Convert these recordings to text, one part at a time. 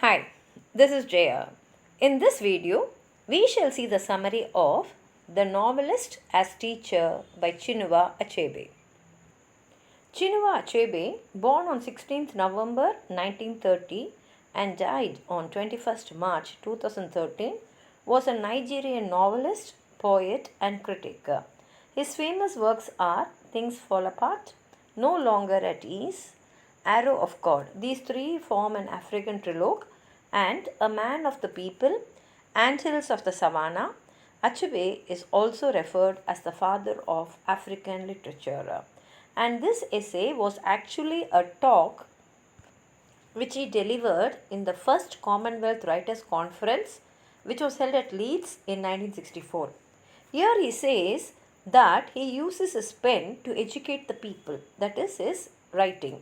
Hi, this is Jaya. In this video, we shall see the summary of The Novelist as Teacher by Chinua Achebe. Chinua Achebe, born on 16th November 1930 and died on 21st March 2013, was a Nigerian novelist, poet and critic. His famous works are Things Fall Apart, No Longer at Ease, Arrow of God. These three form an African trilogue, and A Man of the People, Anthills of the Savannah. Achebe is also referred as the father of African literature. And this essay was actually a talk which he delivered in the first Commonwealth Writers' Conference, which was held at Leeds in 1964. Here he says that he uses his pen to educate the people, that is, his writing.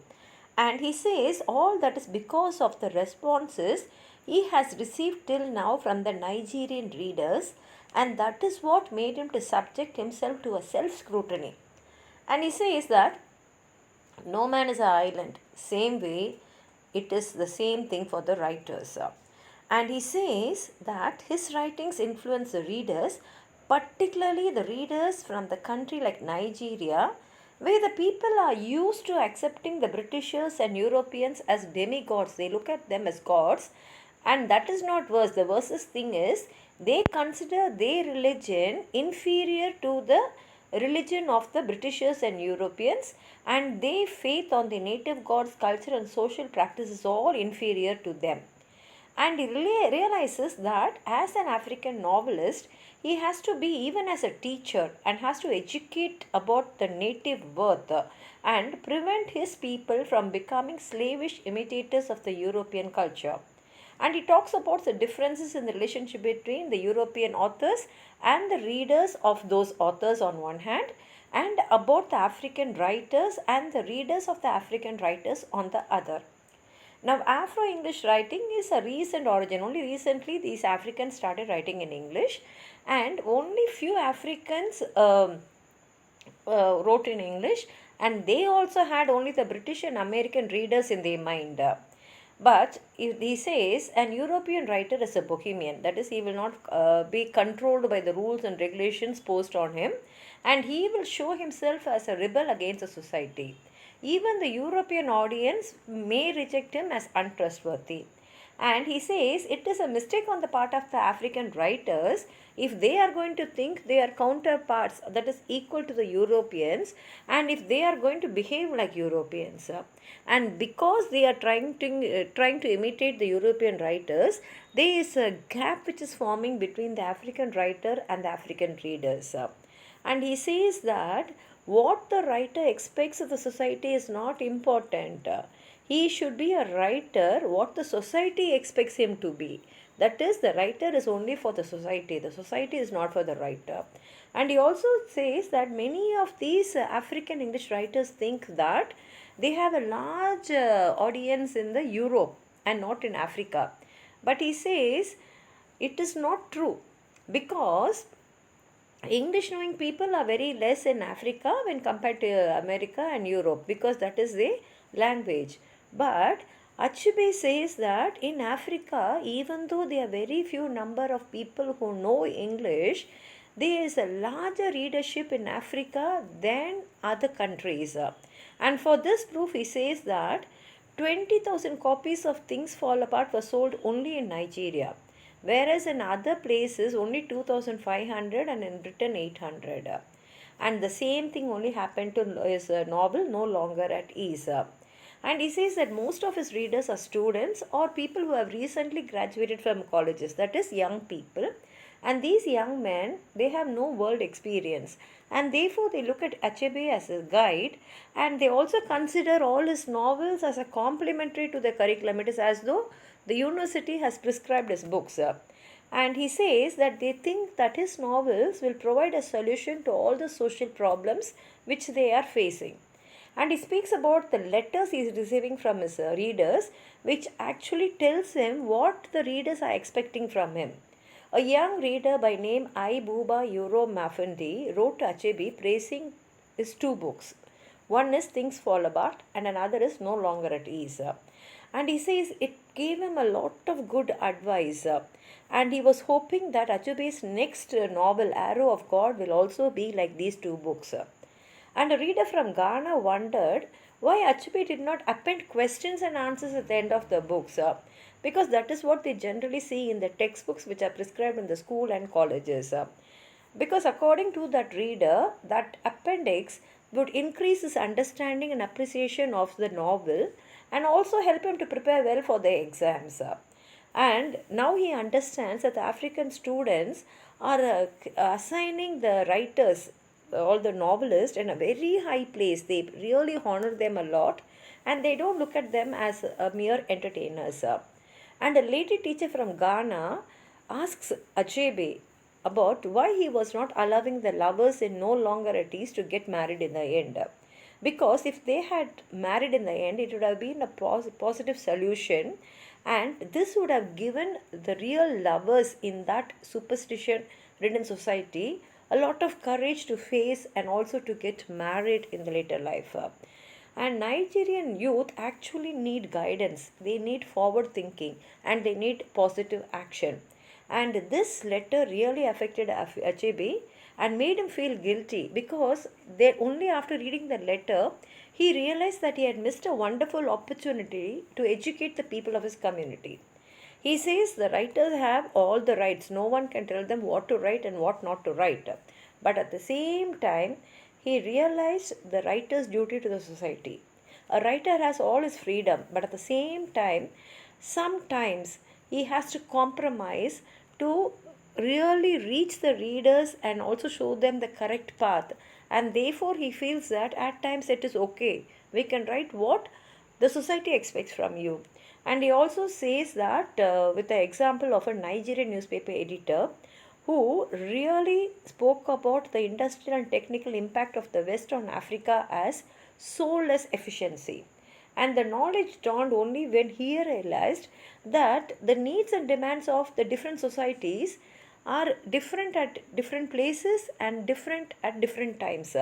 And he says all that is because of the responses he has received till now from the Nigerian readers, and that is what made him to subject himself to a self-scrutiny. And he says that no man is an island. Same way, it is the same thing for the writers. And he says that his writings influence the readers, particularly the readers from the country like Nigeria, where the people are used to accepting the Britishers and Europeans as demigods. They look at them as gods, and that is not worse. The worst thing is they consider their religion inferior to the religion of the Britishers and Europeans, and their faith on the native gods, culture and social practices all inferior to them. And he realizes that as an African novelist, he has to be even as a teacher and has to educate about the native birth and prevent his people from becoming slavish imitators of the European culture. And he talks about the differences in the relationship between the European authors and the readers of those authors on one hand, and about the African writers and the readers of the African writers on the other. Now, Afro-English writing is a recent origin. Only recently these Africans started writing in English, and only few Africans wrote in English, and they also had only the British and American readers in their mind. But he says an European writer is a bohemian, that is, he will not be controlled by the rules and regulations posed on him, and he will show himself as a rebel against the society. Even the European audience may reject him as untrustworthy. And he says it is a mistake on the part of the African writers if they are going to think they are counterparts, that is equal to the Europeans, and if they are going to behave like Europeans. And because they are trying to imitate the European writers, there is a gap which is forming between the African writer and the African readers. And he says that what the writer expects of the society is not important. He should be a writer what the society expects him to be. That is, the writer is only for the society. The society is not for the writer. And he also says that many of these African English writers think that they have a large audience in the Europe and not in Africa. But he says it is not true, because English knowing people are very less in Africa when compared to America and Europe, because that is the language. But Achebe says that in Africa, even though there are very few number of people who know English, there is a larger readership in Africa than other countries. And for this proof, he says that 20,000 copies of Things Fall Apart were sold only in Nigeria, whereas in other places only 2,500 and in Britain 800. And the same thing only happened to his novel No Longer at Ease. And he says that most of his readers are students or people who have recently graduated from colleges, that is, young people. And these young men, they have no world experience, and therefore they look at Achebe as a guide, and they also consider all his novels as a complementary to the curriculum. It is as though the university has prescribed his books. And he says that they think that his novels will provide a solution to all the social problems which they are facing. And he speaks about the letters he is receiving from his readers, which actually tells him what the readers are expecting from him. A young reader by name Ibuba Euro Mafundi wrote to Achebe praising his two books. One is Things Fall Apart and another is No Longer at Ease. And he says it gave him a lot of good advice. And he was hoping that Achebe's next novel, Arrow of God, will also be like these two books. And a reader from Ghana wondered why Achebe did not append questions and answers at the end of the books. Because that is what they generally see in the textbooks which are prescribed in the school and colleges. Because according to that reader, that appendix would increase his understanding and appreciation of the novel and also help him to prepare well for the exams. And now he understands that the African students are assigning the writers, all the novelists, in a very high place. They really honor them a lot and they don't look at them as mere entertainers. And a lady teacher from Ghana asks Achebe about why he was not allowing the lovers in No Longer at Ease to get married in the end. Because if they had married in the end, it would have been a positive solution, and this would have given the real lovers in that superstition ridden society a lot of courage to face and also to get married in the later life. And Nigerian youth actually need guidance, they need forward thinking, and they need positive action. And this letter really affected Achebe and made him feel guilty because only after reading the letter he realized that he had missed a wonderful opportunity to educate the people of his community. He says the writers have all the rights, no one can tell them what to write and what not to write. But at the same time, he realized the writer's duty to the society. A writer has all his freedom, but at the same time, sometimes he has to compromise to really reach the readers and also show them the correct path. And therefore, he feels that at times it is okay. We can write what the society expects from you. And he also says that with the example of a Nigerian newspaper editor who really spoke about the industrial and technical impact of the West on Africa as soulless efficiency. And the knowledge dawned only when he realized that the needs and demands of the different societies are different at different places and different at different times.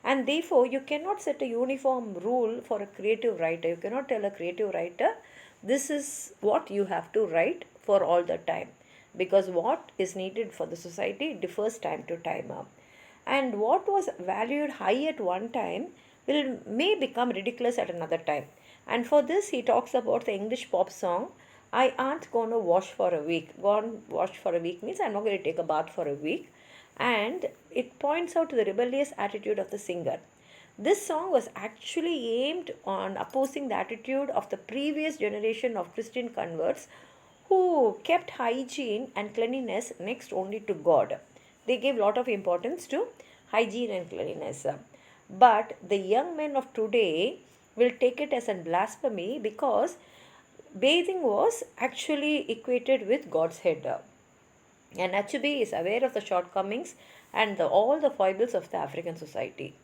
And therefore, you cannot set a uniform rule for a creative writer. You cannot tell a creative writer, this is what you have to write for all the time. Because what is needed for the society differs time to time. And what was valued high at one time may become ridiculous at another time. And for this, he talks about the English pop song, I aren't going to wash for a week. Gone wash for a week means I'm not going to take a bath for a week. And it points out to the rebellious attitude of the singer. This song was actually aimed on opposing the attitude of the previous generation of Christian converts who kept hygiene and cleanliness next only to God. They gave a lot of importance to hygiene and cleanliness. But the young men of today will take it as a blasphemy because bathing was actually equated with God's head. And Achebe is aware of the shortcomings and all the foibles of the African society.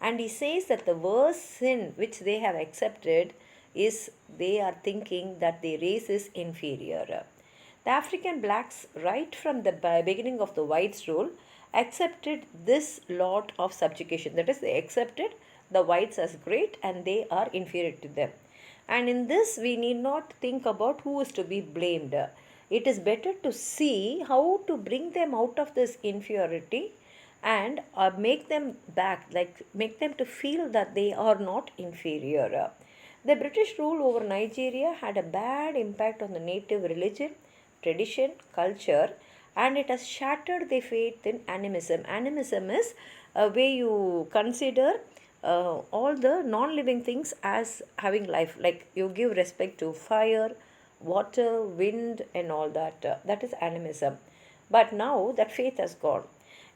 And he says that the worst sin which they have accepted is they are thinking that their race is inferior. The African blacks, right from the beginning of the whites' rule, accepted this lot of subjugation. That is, they accepted the whites as great and they are inferior to them. And in this, we need not think about who is to be blamed. It is better to see how to bring them out of this inferiority and make them back, like make them to feel that they are not inferior. The British rule over Nigeria had a bad impact on the native religion, tradition, culture, and it has shattered their faith in animism. Animism is a way you consider all the non-living things as having life, like you give respect to fire, water, wind and all that. That is animism. But now that faith has gone.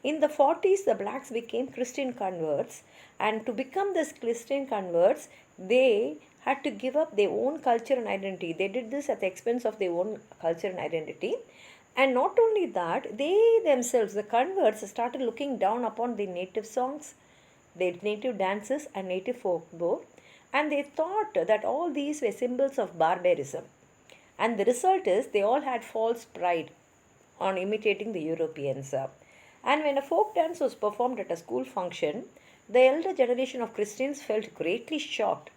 In the 40s, the blacks became Christian converts, and to become this Christian converts, they had to give up their own culture and identity. They did this at the expense of their own culture and identity. And not only that, they themselves, the converts, started looking down upon their native songs, their native dances and native folklore, and they thought that all these were symbols of barbarism. And the result is they all had false pride on imitating the Europeans. And when a folk dance was performed at a school function, the elder generation of Christians felt greatly shocked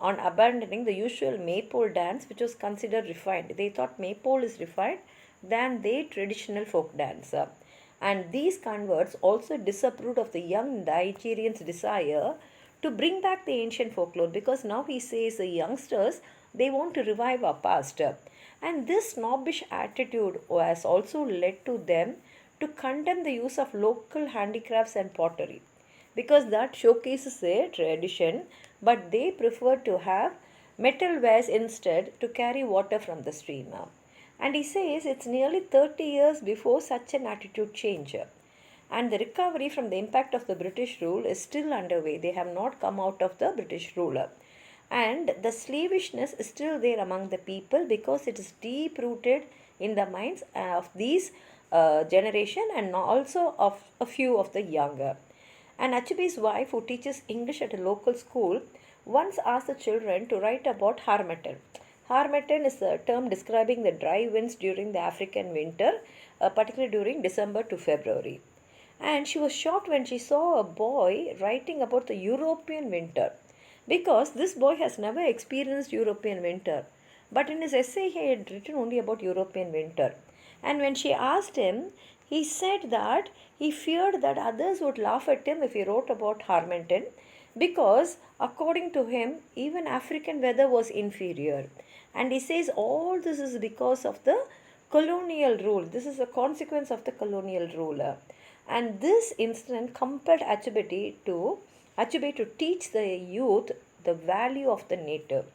on abandoning the usual maypole dance, which was considered refined. They thought maypole is refined than the traditional folk dance. And these converts also disapproved of the young Nigerians' desire to bring back the ancient folklore, because now he says the youngsters, they want to revive our past. And this snobbish attitude has also led to them to condemn the use of local handicrafts and pottery, because that showcases their tradition, but they prefer to have metal wares instead to carry water from the stream. And he says it's nearly 30 years before such an attitude change. And the recovery from the impact of the British rule is still underway. They have not come out of the British ruler. And the slavishness is still there among the people, because it is deep rooted in the minds of these generation, and also of a few of the younger. And Achebe's wife, who teaches English at a local school, once asked the children to write about harmattan. Harmattan is a term describing the dry winds during the African winter, particularly during December to February. And she was shocked when she saw a boy writing about the European winter, because this boy has never experienced European winter. But in his essay, he had written only about European winter. And when she asked him, he said that he feared that others would laugh at him if he wrote about harmattan, because according to him, even African weather was inferior. And he says all this is because of the colonial rule. This is a consequence of the colonial ruler. And this incident compelled Achebe to teach the youth the value of the native.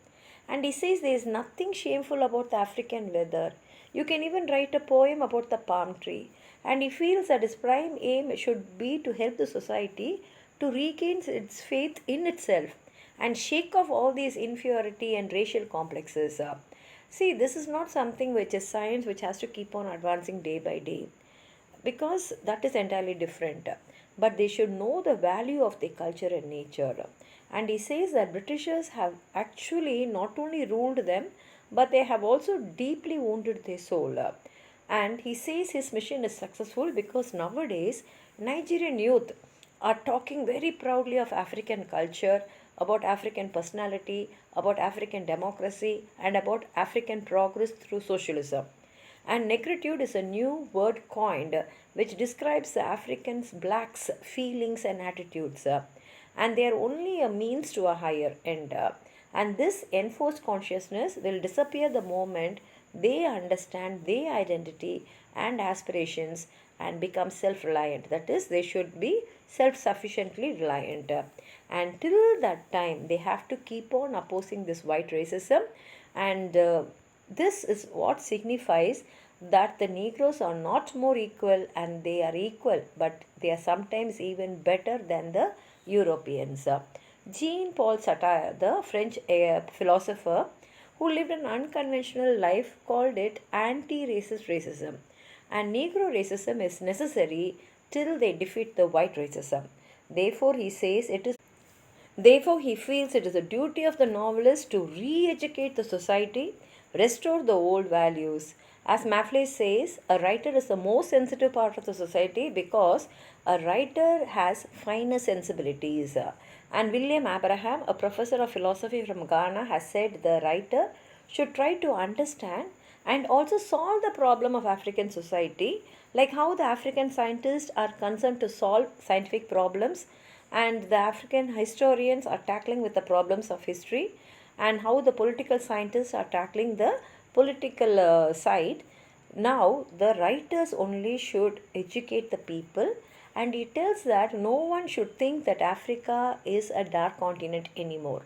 And he says there is nothing shameful about the African weather. You can even write a poem about the palm tree. And he feels that his prime aim should be to help the society to regain its faith in itself and shake off all these inferiority and racial complexes. See, this is not something which is science which has to keep on advancing day by day, because that is entirely different. But they should know the value of the culture and nature. And he says that Britishers have actually not only ruled them, but they have also deeply wounded their soul. And he says his mission is successful because nowadays Nigerian youth are talking very proudly of African culture, about African personality, about African democracy, and about African progress through socialism. And negritude is a new word coined which describes the Africans' blacks' feelings and attitudes. And they are only a means to a higher end. And this enforced consciousness will disappear the moment they understand their identity and aspirations and become self-reliant. That is, they should be self-sufficiently reliant. And till that time, they have to keep on opposing this white racism. And this is what signifies that the Negroes are not more equal, and they are equal, but they are sometimes even better than the Europeans. Jean-Paul Sartre, the French philosopher who lived an unconventional life, called it anti-racist racism. And Negro racism is necessary till they defeat the white racism. Therefore, he says it is. Therefore, he feels it is the duty of the novelist to re-educate the society, restore the old values. As Maffley says, a writer is the most sensitive part of the society because a writer has finer sensibilities. And William Abraham, a professor of philosophy from Ghana, has said the writer should try to understand and also solve the problem of African society, like how the African scientists are concerned to solve scientific problems, and the African historians are tackling with the problems of history, and how the political scientists are tackling the political side. Now, the writers only should educate the people, and he tells that no one should think that Africa is a dark continent anymore.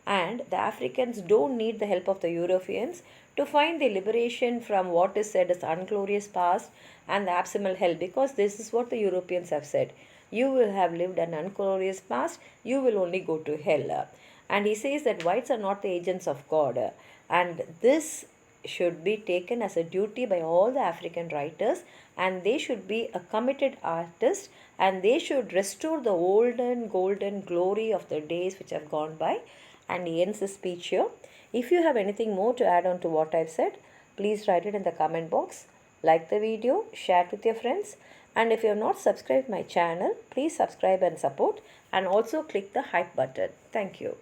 And the Africans don't need the help of the Europeans to find the liberation from what is said as unglorious past and the abysmal hell, because this is what the Europeans have said. You will have lived an unglorious past, you will only go to hell. And he says that whites are not the agents of God. And this should be taken as a duty by all the African writers, and they should be a committed artist, and they should restore the olden golden glory of the days which have gone by. And he ends his speech here. If you have anything more to add on to what I've said, please write it in the comment box. Like the video, share it with your friends, and if you have not subscribed my channel, please subscribe and support, and also click the hype button. Thank you.